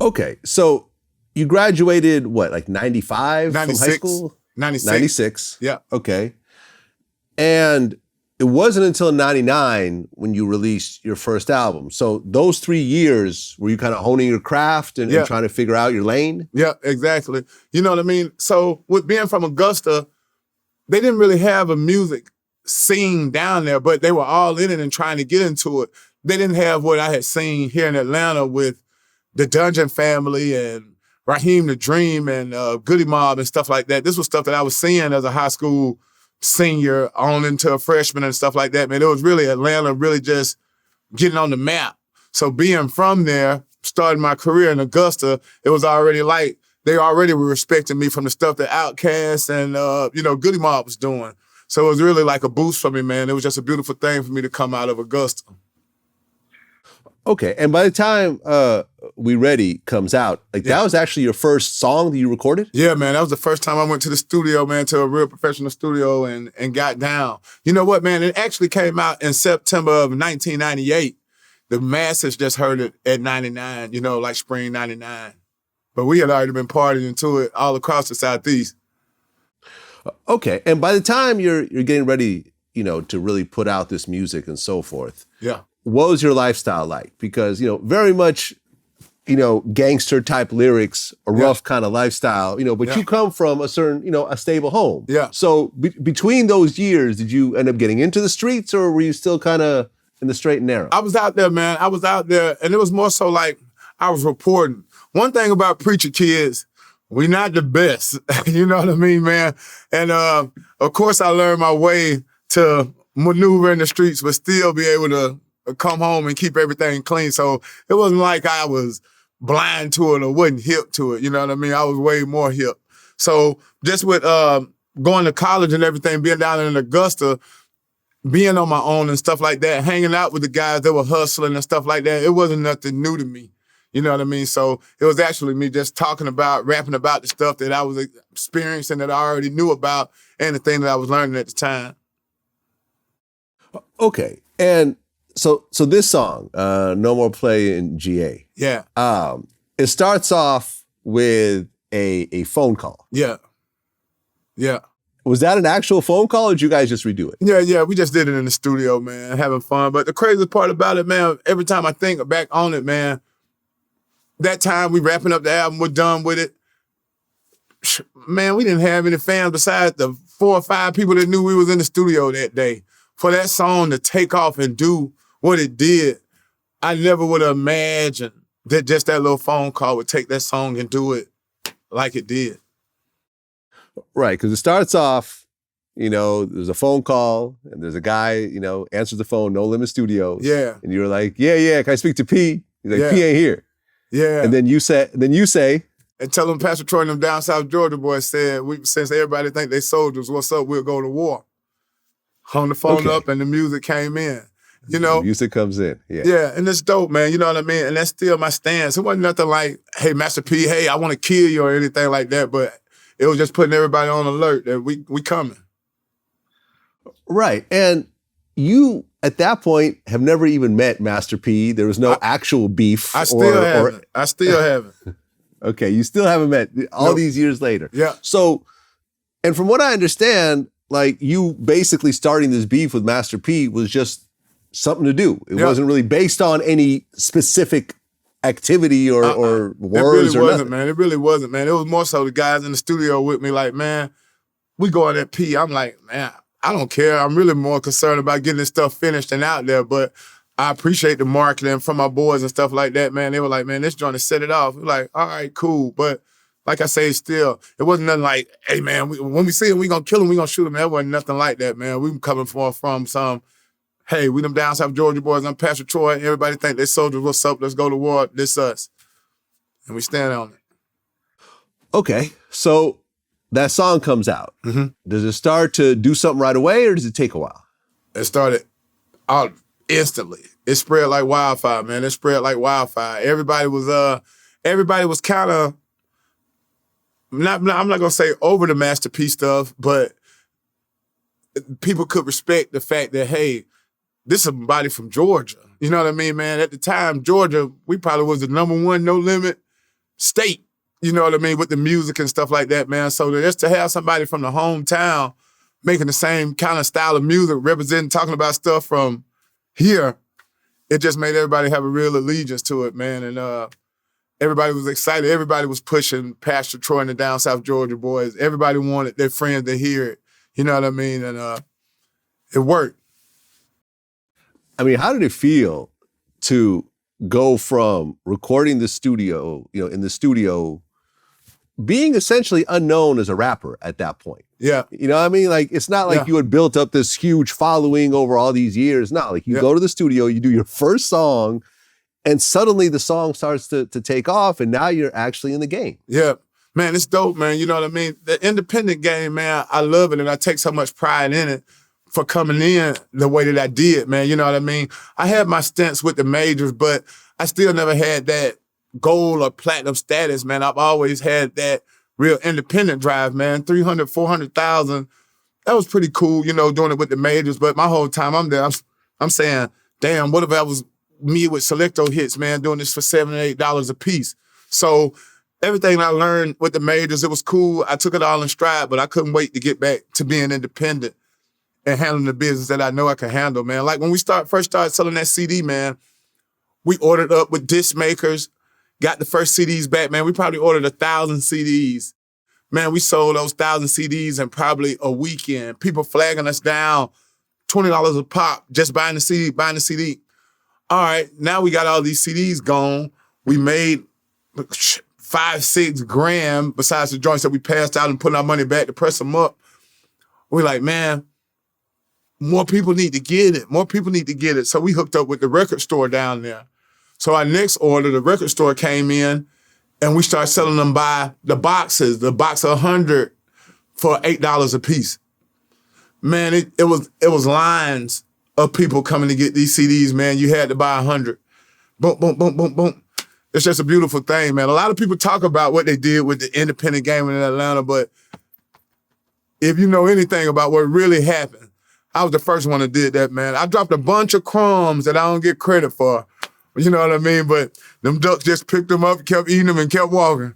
Okay, so you graduated, what, like 95 from high 96. school? 96. 96. Yeah. Okay. And it wasn't until 99 when you released your first album. So those 3 years, were you kind of honing your craft and trying to figure out your lane? Yeah, exactly. You know what I mean? So with being from Augusta, they didn't really have a music scene down there, but they were all in it and trying to get into it. They didn't have what I had seen here in Atlanta with the Dungeon Family and Raheem the Dream and Goody Mob and stuff like that. This was stuff that I was seeing as a high school senior on into a freshman and stuff like that, man. It was really Atlanta really just getting on the map. So being from there, starting my career in Augusta, it was already like they already were respecting me from the stuff that Outkast and, Goody Mob was doing. So it was really like a boost for me, man. It was just a beautiful thing for me to come out of Augusta. Okay, and by the time We Ready comes out, that was actually your first song that you recorded? Yeah, man, that was the first time I went to the studio, man, to a real professional studio and got down. You know what, man? It actually came out in September of 1998. The masses just heard it at 99, like spring 99. But we had already been partying to it all across the Southeast. Okay, and by the time you're getting ready, to really put out this music and so forth, what was your lifestyle like? Because, very much, gangster type lyrics, a rough kind of lifestyle, but you come from a certain, a stable home. Yeah. So between those years, did you end up getting into the streets or were you still kind of in the straight and narrow? I was out there, man. I was out there, and it was more so like I was reporting. One thing about preacher kids, we not the best. You know what I mean, man? And of course, I learned my way to maneuver in the streets, but still be able to come home and keep everything clean. So it wasn't like I was blind to it or wasn't hip to it. You know what I mean? I was way more hip. So just with going to college and everything, being down in Augusta, being on my own and stuff like that, hanging out with the guys that were hustling and stuff like that, it wasn't nothing new to me. You know what I mean? So it was actually me just rapping about the stuff that I was experiencing that I already knew about and the thing that I was learning at the time. Okay. And so this song, No More Play in GA. Yeah. It starts off with a phone call. Yeah. Yeah. Was that an actual phone call or did you guys just redo it? Yeah. We just did it in the studio, man, having fun. But the crazy part about it, man, every time I think back on it, man, that time we wrapping up the album, we're done with it. Man, we didn't have any fans besides the 4 or 5 people that knew we was in the studio that day. For that song to take off and do what it did, I never would have imagined that just that little phone call would take that song and do it like it did. Right, because it starts off, there's a phone call and there's a guy, answers the phone, No Limit Studios. Yeah. And you're like, yeah, can I speak to P? He's like, P ain't here. Yeah. And then you say, and tell them Pastor Troy and them down South Georgia boys said, since everybody think they soldiers, what's up, we'll go to war. Hung the phone up and the music came in. The music comes in. Yeah. Yeah, and it's dope, man. You know what I mean? And that's still my stance. It wasn't nothing like, hey, Master P, hey, I want to kill you or anything like that, but it was just putting everybody on alert that we coming. Right. And you, at that point, have never even met Master P. There was no actual beef. I still haven't. Okay, you still haven't met all these years later. Yeah. So, and from what I understand, you basically starting this beef with Master P was just something to do. It wasn't really based on any specific activity or words it really or wasn't, nothing. man. It really wasn't, man. It was more so the guys in the studio with me like, man, we going at P. I'm like, man, I don't care. I'm really more concerned about getting this stuff finished and out there, but I appreciate the marketing from my boys and stuff like that, man. They were like, man, this joint to set it off. We're like, all right, cool. But like I say, still, it wasn't nothing like, hey, man, when we see him, we gonna kill him, we gonna shoot him. That wasn't nothing like that, man. We coming from some, hey, we them down South Georgia boys, I'm Pastor Troy, everybody think they soldiers, what's up, let's go to war, this us. And we stand on it. Okay, so that song comes out. Mm-hmm. Does it start to do something right away or does it take a while? It started out instantly. It spread like wildfire, man. It spread like wildfire. Everybody was kind of, I'm not gonna say over the Master P stuff, but people could respect the fact that, hey, this is somebody from Georgia. You know what I mean, man? At the time, Georgia, we probably was the #1 No Limit state, you know what I mean, with the music and stuff like that, man. So just to have somebody from the hometown making the same kind of style of music, representing, talking about stuff from here, it just made everybody have a real allegiance to it, man. And everybody was excited. Everybody was pushing Pastor Troy and the Down South Georgia boys. Everybody wanted their friends to hear it, you know what I mean? And it worked. I mean, how did it feel to go from recording the studio, in the studio, being essentially unknown as a rapper at that point? Yeah. You know what I mean? Like, it's not like you had built up this huge following over all these years. No, like you go to the studio, you do your first song, and suddenly the song starts to take off, and now you're actually in the game. Yeah. Man, it's dope, man. You know what I mean? The independent game, man, I love it, and I take so much pride in it for coming in the way that I did, man. You know what I mean? I had my stints with the majors, but I still never had that gold or platinum status, man. I've always had that real independent drive, man. 300, 400,000. That was pretty cool, doing it with the majors. But my whole time I'm there, I'm saying, damn, what if that was me with Selecto hits, man, doing this for $7 or $8 a piece? So everything I learned with the majors, it was cool. I took it all in stride, but I couldn't wait to get back to being independent and handling the business that I know I can handle, man. Like when we first started selling that CD, man, we ordered up with disc makers, got the first CDs back, man. We probably ordered 1,000 CDs. Man, we sold those 1,000 CDs in probably a weekend. People flagging us down, $20 a pop, just buying the CD. All right, now we got all these CDs gone. We made 5-6 grand besides the joints that we passed out and putting our money back to press them up. We're like, man, more people need to get it. More people need to get it. So we hooked up with the record store down there. So our next order, the record store came in and we started selling them by the boxes, the box of 100 for $8 a piece. Man, it was lines of people coming to get these CDs, man. You had to buy 100. Boom, boom, boom, boom, boom. It's just a beautiful thing, man. A lot of people talk about what they did with the independent game in Atlanta, but if you know anything about what really happened, I was the first one that did that, man. I dropped a bunch of crumbs that I don't get credit for. You know what I mean? But them ducks just picked them up, kept eating them, and kept walking.